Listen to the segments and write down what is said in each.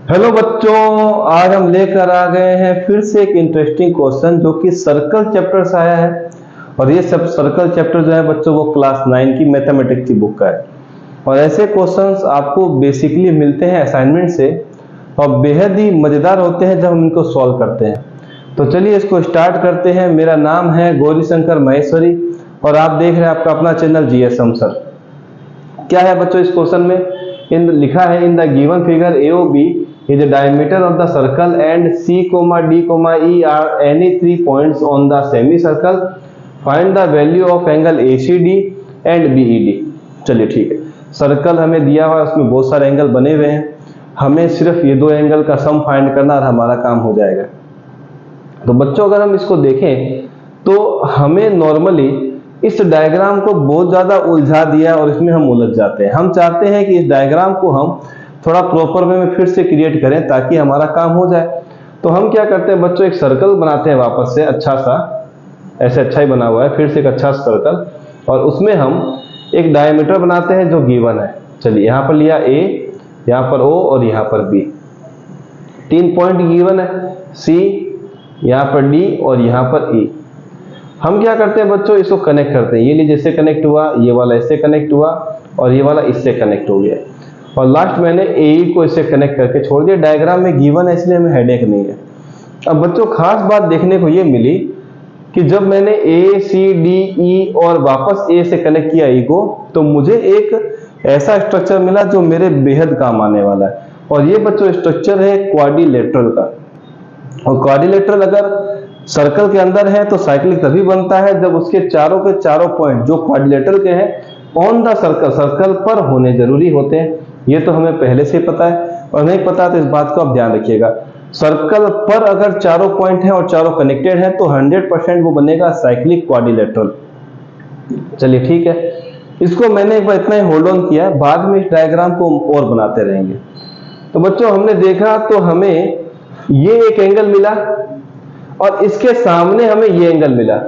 Hello बच्चों, आज हम लेकर आ गए हैं फिर से एक इंटरेस्टिंग क्वेश्चन जो कि सर्कल चैप्टर से आया है। और ये सब सर्कल चैप्टर जो है बच्चों वो क्लास 9 की मैथमेटिक्स की बुक का है। और ऐसे क्वेश्चंस आपको बेसिकली मिलते हैं असाइनमेंट से और बेहद ही मजेदार होते हैं जब हम इनको सॉल्व करते हैं। तो चलिए इसको स्टार्ट करते हैं। मेरा नाम है गौरी शंकर महेश्वरी और आप देख रहे हैं आपका अपना चैनल जीएसएम सर। क्या है बच्चों इस क्वेश्चन में लिखा है, in the given figure A O B is the diameter of the circle and C, D, E are any 3 points on the semicircle. Find the value of angle ACD and BED. चलिए ठीक है, circle हमें दिया हुआ है, उसमें बहुत सारे एंगल बने हुए हैं, हमें सिर्फ ये दो एंगल का सम फाइंड करना और हमारा काम हो जाएगा। तो बच्चों अगर हम इसको देखें तो हमें नॉर्मली इस डायग्राम को बहुत ज्यादा उलझा दिया और इसमें हम उलझ जाते हैं। हम चाहते हैं कि इस डायग्राम को हम थोड़ा प्रॉपर वे में फिर से क्रिएट करें ताकि हमारा काम हो जाए। तो हम क्या करते हैं बच्चों, एक सर्कल बनाते हैं वापस से, अच्छा सा, ऐसे अच्छा ही बना हुआ है, फिर से एक अच्छा सर्कल, और उसमें हम एक डायमीटर बनाते हैं जो गिवन है। चलिए यहाँ पर लिया ए, यहाँ पर ओ और यहाँ पर बी, 3 पॉइंट गिवन है, सी, यहाँ पर डी और यहाँ पर ई। हम क्या करते हैं बच्चों, इसको कनेक्ट करते हैं। ये लीजिए इससे कनेक्ट हुआ, ये वाला इससे कनेक्ट हुआ और ये वाला इससे कनेक्ट हो गया, और लास्ट मैंने ए को इससे कनेक्ट करके छोड़ दिया। डायग्राम में गिवन है इसलिए हमें हेडेक नहीं है। अब बच्चों खास बात देखने को ये मिली कि जब मैंने ए सी डी ई और वापस ए से कनेक्ट किया ई को, तो मुझे एक ऐसा स्ट्रक्चर मिला जो मेरे बेहद काम आने वाला है। और ये बच्चों स्ट्रक्चर है क्वाड्रिलेटरल का। और क्वाड्रिलेटरल अगर सर्कल के अंदर है तो साइक्लिक तभी बनता है जब उसके चारों के चारों पॉइंट जो क्वाड्रिलेटरल के हैं ऑन द सर्कल, सर्कल पर होने जरूरी होते हैं। ये तो हमें पहले से पता है, और नहीं पता तो इस बात को आप ध्यान रखिएगा। सर्कल पर अगर चारों पॉइंट हैं और चारों कनेक्टेड हैं तो 100% वो बनेगा साइक्लिक क्वाड्रिलेटरल। चलिए ठीक है, इसको मैंने एक बार इतना ही होल्ड ऑन किया, बाद में इस डायग्राम को और बनाते रहेंगे। तो बच्चों हमने देखा तो हमें ये एक एंगल मिला और इसके सामने हमें ये एंगल मिला।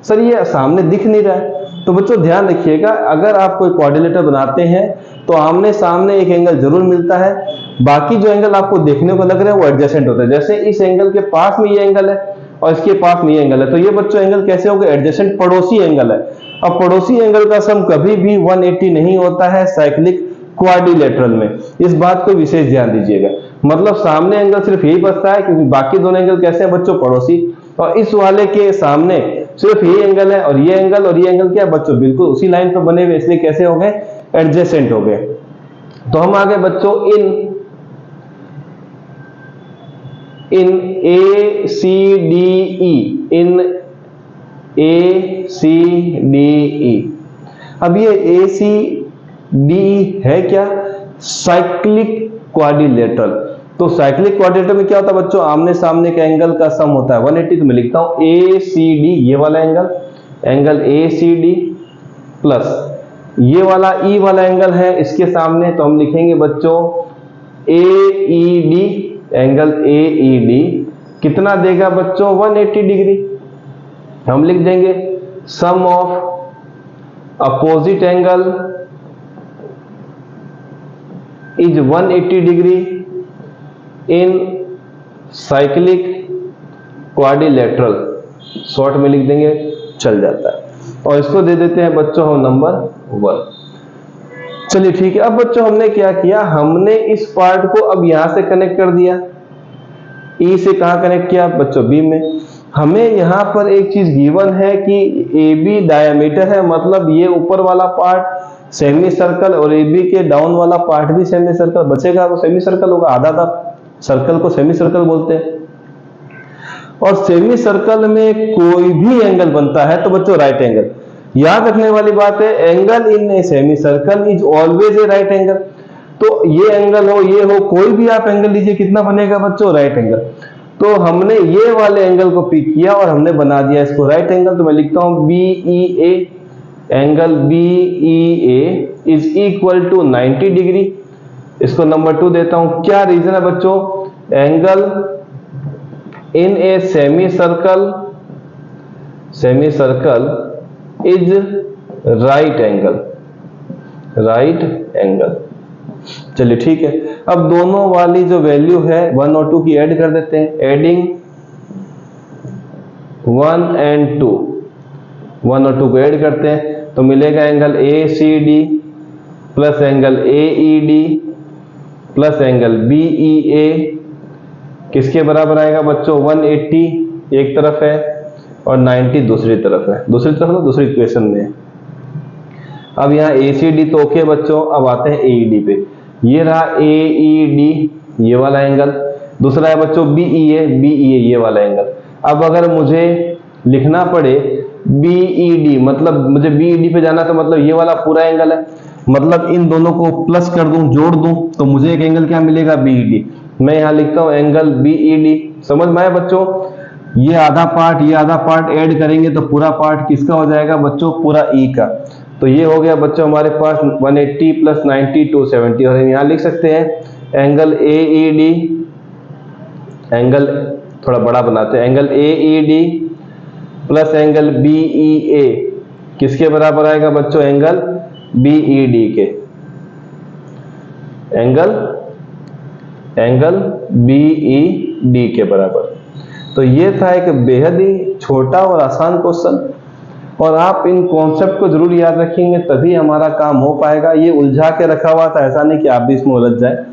सर ये सामने दिख नहीं रहा है, तो बच्चों ध्यान रखिएगा, अगर आप कोई क्वाड्रिलेटरल बनाते हैं तो आमने सामने एक एंगल जरूर मिलता है, बाकी जो एंगल आपको देखने को लग रहे हैं वो एडजेसेंट होते हैं। जैसे इस एंगल के पास में ये एंगल है और इसके पास में ये एंगल है, तो ये बच्चों एंगल कैसे हो गए, एडजेसेंट, पड़ोसी एंगल है। अब पड़ोसी एंगल का सम कभी भी 180 नहीं होता है साइक्लिक क्वाड्रिलेटरल में, इस बात को विशेष ध्यान दीजिएगा। मतलब सामने एंगल सिर्फ यही बचता है क्योंकि बाकी दोनों एंगल कैसे हैं बच्चों, पड़ोसी, और इस वाले के सामने सिर्फ ये एंगल है और ये एंगल क्या है बच्चों, बिल्कुल उसी लाइन पर बने हुए, इसलिए कैसे हो गए, एडजेसेंट हो गए। तो हम आगे बच्चों इन ए सी डी ई, इन ए सी डी ई। अब ये ए सी डी ई है क्या, साइक्लिक क्वाड्रिलेटरल। तो साइक्लिक क्वाड्रिलेटरल में क्या होता है बच्चों, आमने सामने के एंगल का सम होता है 180। तो मैं लिखता हूं ए सी डी, ये वाला angle, angle A C D, plus ये वाला ई वाला एंगल है इसके सामने, तो हम लिखेंगे बच्चों A E D, angle A E D कितना देगा बच्चों, 180 डिग्री। हम लिख देंगे sum of opposite angle is 180 degree in cyclic quadrilateral, short में लिख देंगे, चल जाता है। और इसको दे देते हैं बच्चों हम नंबर 1। चलिए ठीक है, अब बच्चों हमने क्या किया, हमने इस पार्ट को अब यहां से कनेक्ट कर दिया, ई से कहां कनेक्ट किया बच्चों, बी में। हमें यहां पर एक चीज गिवन है कि ए बी डायमीटर है, मतलब ये ऊपर वाला पार्ट सेमी सर्कल और ए बी के डाउन वाला पार्ट भी सेमी सर्कल बचेगा, वो सेमी सर्कल होगा, आधा आधा सर्कल को सेमी सर्कल बोलते हैं। और सेमी सर्कल में कोई भी एंगल बनता है तो बच्चों राइट एंगल, याद रखने वाली बात है, angle in a semi circle is always a right angle. तो ये एंगल हो, ये हो, कोई भी आप एंगल लीजिए, कितना बनेगा बच्चों, राइट एंगल। तो हमने ये वाले एंगल को पिक किया और हमने बना दिया इसको राइट एंगल। तो मैं लिखता हूं B E A, angle B E A is equal to 90 degree. इसको नंबर 2 देता हूं। क्या रीजन है बच्चों, angle in a semi circle is right angle, right angle. चलिए ठीक है, अब दोनों वाली जो वैल्यू है 1 और 2 की ऐड कर देते हैं। एडिंग 1 एंड 2, 1 और 2 को ऐड करते हैं तो मिलेगा angle ACD plus angle AED plus angle BEA किसके बराबर आएगा बच्चों? 180 एक तरफ है और 90 दूसरी तरफ है। दूसरी तरफ तो दूसरी इक्वेशन में है। अब यहाँ ACD तो ओके बच्चों, अब आते हैं AED पे। ये रहा AED, ये वाला एंगल। दूसरा है बच्चों BEA, BEA ये वाला एंगल। अब अगर मुझे लिखना पड़े BED, मतलब मुझे BED पे जाना तो मतलब ये वाला पूरा एंगल है, मतलब इन दोनों को प्लस कर दूं, जोड़ दूं तो मुझे एक एंगल क्या मिलेगा? BED। मैं यहां लिखता हूं एंगल BED। समझ में आया बच्चों? ये आधा पार्ट ऐड करेंगे तो पूरा पार्ट किसका हो जाएगा बच्चों? पूरा E का। तो ये हो गया बच्चों हमारे पास 180 प्लस 90 270। और यहां लिख सकते हैं एंगल AED, एंगल थोड़ा बड़ा बनाते हैं, angle AED plus angle BEA किसके बराबर आएगा बच्चों? एंगल BED के। एंगल BED के बराबर। तो ये था एक बेहद ही छोटा और आसान क्वेश्चन, और आप इन कॉन्सेप्ट को जरूर याद रखेंगे तभी हमारा काम हो पाएगा। ये उलझा के रखा हुआ था, ऐसा नहीं कि आप भी इसमें उलझ जाए।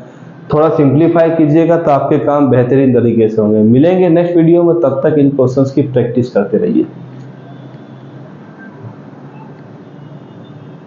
थोड़ा सिंप्लीफाई कीजिएगा तो आपके काम बेहतरीन तरीके से होंगे। मिलेंगे नेक्स्ट वीडियो में, तब तक इन क्वेश्चंस की प्रैक्टिस करते रहिए।